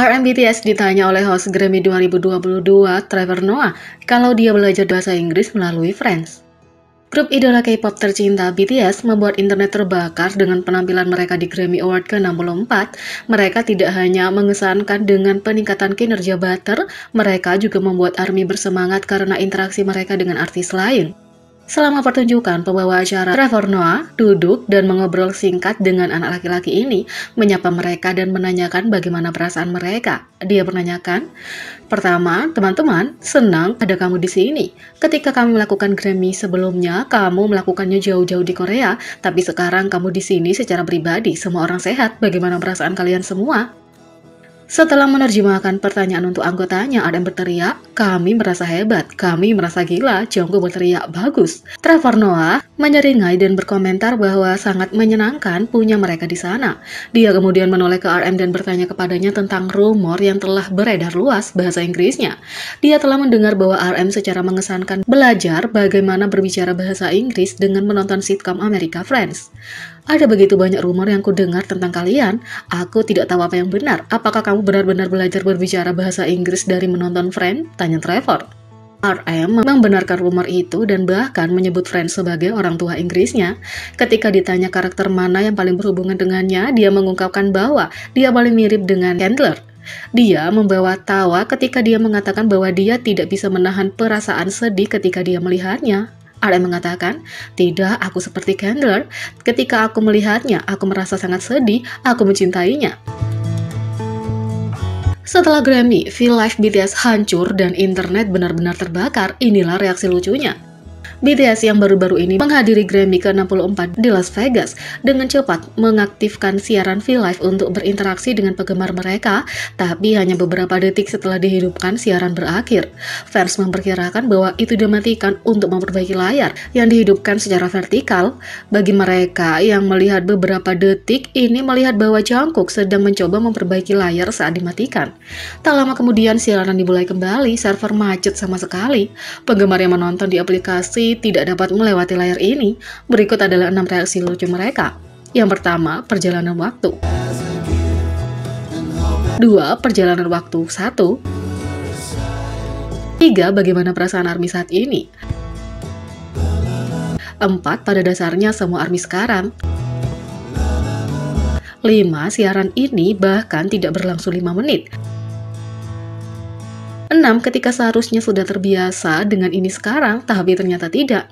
RM BTS ditanya oleh host Grammy 2022, Trevor Noah, kalau dia belajar bahasa Inggris melalui Friends. Grup idola K-pop tercinta BTS membuat internet terbakar dengan penampilan mereka di Grammy Award ke-64. Mereka tidak hanya mengesankan dengan peningkatan kinerja Butter, mereka juga membuat ARMY bersemangat karena interaksi mereka dengan artis lain. Selama pertunjukan, pembawa acara Trevor Noah duduk dan mengobrol singkat dengan anak laki-laki ini, menyapa mereka dan menanyakan bagaimana perasaan mereka. Dia menanyakan, "Pertama, teman-teman, senang ada kamu di sini. Ketika kami melakukan Grammy sebelumnya, kamu melakukannya jauh-jauh di Korea, tapi sekarang kamu di sini secara pribadi. Semua orang sehat. Bagaimana perasaan kalian semua?" Setelah menerjemahkan pertanyaan untuk anggotanya, RM berteriak, "Kami merasa hebat, kami merasa gila." Jungkook berteriak, "Bagus." Trevor Noah menyeringai dan berkomentar bahwa sangat menyenangkan punya mereka di sana. Dia kemudian menoleh ke RM dan bertanya kepadanya tentang rumor yang telah beredar luas bahasa Inggrisnya. Dia telah mendengar bahwa RM secara mengesankan belajar bagaimana berbicara bahasa Inggris dengan menonton sitcom Amerika Friends. "Ada begitu banyak rumor yang kudengar tentang kalian. Aku tidak tahu apa yang benar. Apakah kamu benar-benar belajar berbicara bahasa Inggris dari menonton Friends?" tanya Trevor. RM membenarkan rumor itu dan bahkan menyebut Friends sebagai orang tua Inggrisnya. Ketika ditanya karakter mana yang paling berhubungan dengannya, dia mengungkapkan bahwa dia paling mirip dengan Chandler. Dia membawa tawa ketika dia mengatakan bahwa dia tidak bisa menahan perasaan sedih ketika dia melihatnya. RM mengatakan, "Tidak, aku seperti Chandler. Ketika aku melihatnya, aku merasa sangat sedih, aku mencintainya." Setelah Grammy, V-Live BTS hancur dan internet benar-benar terbakar. Inilah reaksi lucunya. BTS yang baru-baru ini menghadiri Grammy ke-64 di Las Vegas dengan cepat mengaktifkan siaran V-Live untuk berinteraksi dengan penggemar mereka, tapi hanya beberapa detik setelah dihidupkan siaran berakhir. Fans memperkirakan bahwa itu dimatikan untuk memperbaiki layar yang dihidupkan secara vertikal. Bagi mereka yang melihat beberapa detik ini melihat bahwa Jungkook sedang mencoba memperbaiki layar saat dimatikan. Tak lama kemudian siaran dimulai kembali, server macet sama sekali. Penggemar yang menonton di aplikasi tidak dapat melewati layar ini. Berikut adalah 6 reaksi lucu mereka. Yang pertama, perjalanan waktu. 2. Perjalanan waktu 1. 3. Bagaimana perasaan ARMY saat ini. 4. Pada dasarnya semua ARMY sekarang. 5. Siaran ini bahkan tidak berlangsung 5 menit. 6. Ketika seharusnya sudah terbiasa dengan ini sekarang, tapi ternyata tidak.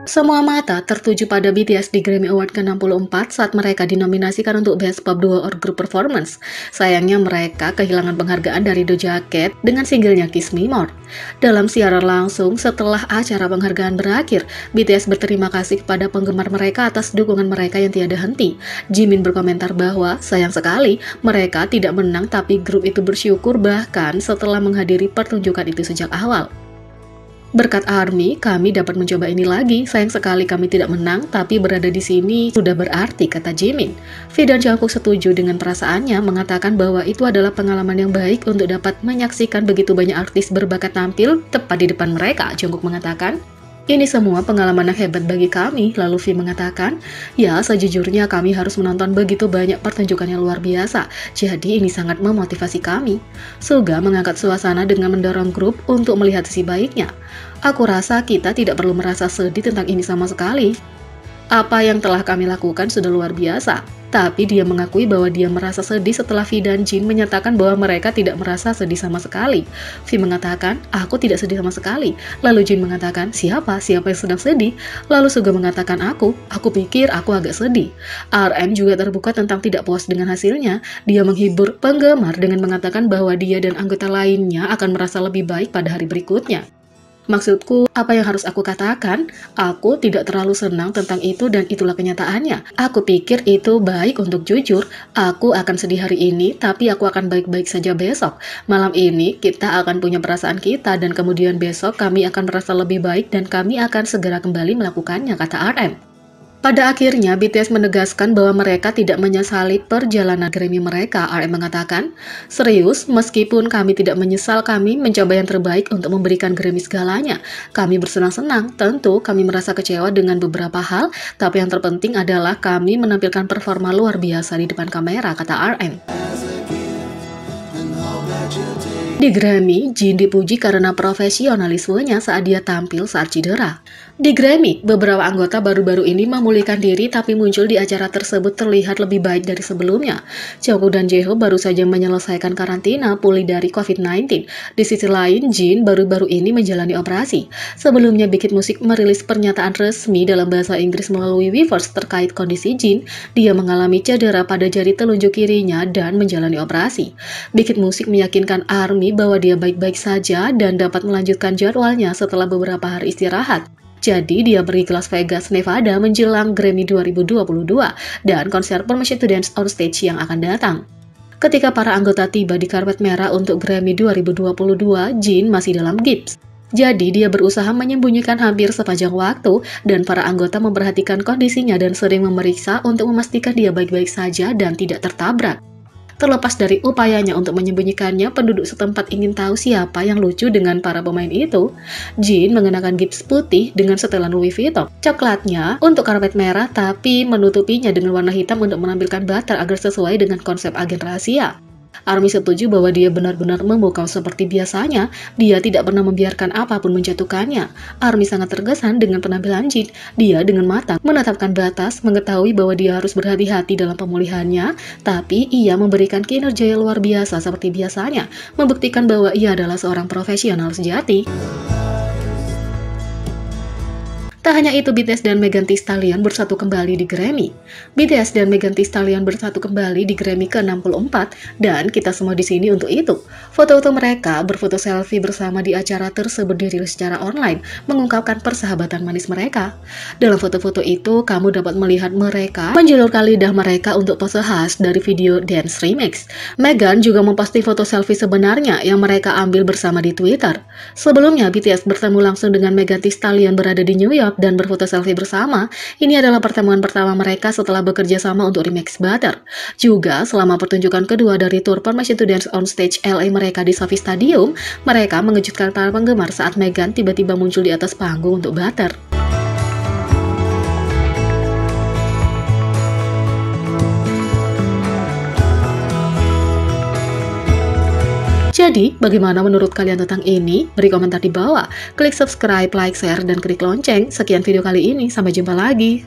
Semua mata tertuju pada BTS di Grammy Award ke-64 saat mereka dinominasikan untuk Best Pop Duo or Group Performance. Sayangnya mereka kehilangan penghargaan dari Doja Cat dengan singlenya Kiss Me More. Dalam siaran langsung setelah acara penghargaan berakhir, BTS berterima kasih kepada penggemar mereka atas dukungan mereka yang tiada henti. Jimin berkomentar bahwa sayang sekali mereka tidak menang, tapi grup itu bersyukur bahkan setelah menghadiri pertunjukan itu sejak awal. "Berkat ARMY, kami dapat mencoba ini lagi. Sayang sekali kami tidak menang, tapi berada di sini sudah berarti," kata Jimin. V dan Jungkook setuju dengan perasaannya, mengatakan bahwa itu adalah pengalaman yang baik untuk dapat menyaksikan begitu banyak artis berbakat tampil tepat di depan mereka. Jungkook mengatakan, "Ini semua pengalaman yang hebat bagi kami." Lalu V mengatakan, "Ya, sejujurnya kami harus menonton begitu banyak pertunjukan yang luar biasa. Jadi ini sangat memotivasi kami." Suga mengangkat suasana dengan mendorong grup untuk melihat sisi baiknya. "Aku rasa kita tidak perlu merasa sedih tentang ini sama sekali. Apa yang telah kami lakukan sudah luar biasa." Tapi dia mengakui bahwa dia merasa sedih setelah V dan Jin menyatakan bahwa mereka tidak merasa sedih sama sekali. V mengatakan, "Aku tidak sedih sama sekali." Lalu Jin mengatakan, Siapa yang sedang sedih?" Lalu Suga mengatakan, Aku pikir aku agak sedih." RM juga terbuka tentang tidak puas dengan hasilnya. Dia menghibur penggemar dengan mengatakan bahwa dia dan anggota lainnya akan merasa lebih baik pada hari berikutnya. "Maksudku, apa yang harus aku katakan? Aku tidak terlalu senang tentang itu dan itulah kenyataannya. Aku pikir itu baik untuk jujur. Aku akan sedih hari ini, tapi aku akan baik-baik saja besok. Malam ini kita akan punya perasaan kita dan kemudian besok kami akan merasa lebih baik dan kami akan segera kembali melakukannya," kata RM. Pada akhirnya, BTS menegaskan bahwa mereka tidak menyesali perjalanan Grammy mereka. RM mengatakan, "Serius, meskipun kami tidak menyesal, kami mencoba yang terbaik untuk memberikan Grammy segalanya. Kami bersenang-senang, tentu kami merasa kecewa dengan beberapa hal, tapi yang terpenting adalah kami menampilkan performa luar biasa di depan kamera," kata RM. Di Grammy, Jin dipuji karena profesionalismenya saat dia tampil saat cedera. Di Grammy, beberapa anggota baru-baru ini memulihkan diri tapi muncul di acara tersebut terlihat lebih baik dari sebelumnya. Jungkook dan Jaehoon baru saja menyelesaikan karantina pulih dari COVID-19. Di sisi lain, Jin baru-baru ini menjalani operasi. Sebelumnya, Big Hit Music merilis pernyataan resmi dalam bahasa Inggris melalui Weverse terkait kondisi Jin. Dia mengalami cedera pada jari telunjuk kirinya dan menjalani operasi. Big Hit Music meyakinkan ARMY bahwa dia baik-baik saja dan dapat melanjutkan jadwalnya setelah beberapa hari istirahat. Jadi dia pergi ke Las Vegas, Nevada menjelang Grammy 2022 dan konser Permission to Dance on Stage yang akan datang. Ketika para anggota tiba di karpet merah untuk Grammy 2022, Jin masih dalam gips. Jadi dia berusaha menyembunyikan hampir sepanjang waktu dan para anggota memperhatikan kondisinya dan sering memeriksa untuk memastikan dia baik-baik saja dan tidak tertabrak. Terlepas dari upayanya untuk menyembunyikannya, penduduk setempat ingin tahu siapa yang lucu dengan para pemain itu. Jin mengenakan gips putih dengan setelan Louis Vuitton coklatnya untuk karpet merah, tapi menutupinya dengan warna hitam untuk menampilkan butter agar sesuai dengan konsep agen rahasia. ARMY setuju bahwa dia benar-benar memukau seperti biasanya. Dia tidak pernah membiarkan apapun menjatuhkannya. ARMY sangat terkesan dengan penampilan Jin. Dia dengan matang menetapkan batas, mengetahui bahwa dia harus berhati-hati dalam pemulihannya, tapi ia memberikan kinerja yang luar biasa seperti biasanya, membuktikan bahwa ia adalah seorang profesional sejati. Tak hanya itu, BTS dan Megan Thee Stallion bersatu kembali di Grammy. BTS dan Megan Thee Stallion bersatu kembali di Grammy ke-64 dan kita semua di sini untuk itu. Foto-foto mereka berfoto selfie bersama di acara tersebut dirilis secara online, mengungkapkan persahabatan manis mereka. Dalam foto-foto itu, kamu dapat melihat mereka menjulurkan lidah mereka untuk pose khas dari video Dance Remix. Megan juga memposting foto selfie sebenarnya yang mereka ambil bersama di Twitter. Sebelumnya, BTS bertemu langsung dengan Megan Thee Stallion berada di New York dan berfoto selfie bersama. Ini adalah pertemuan pertama mereka setelah bekerja sama untuk remix Butter. Juga selama pertunjukan kedua dari tour Permission to Dance on Stage LA mereka di SoFi Stadium, mereka mengejutkan para penggemar saat Megan tiba-tiba muncul di atas panggung untuk Butter. Jadi, bagaimana menurut kalian tentang ini? Beri komentar di bawah. Klik subscribe, like, share, dan klik lonceng. Sekian video kali ini. Sampai jumpa lagi.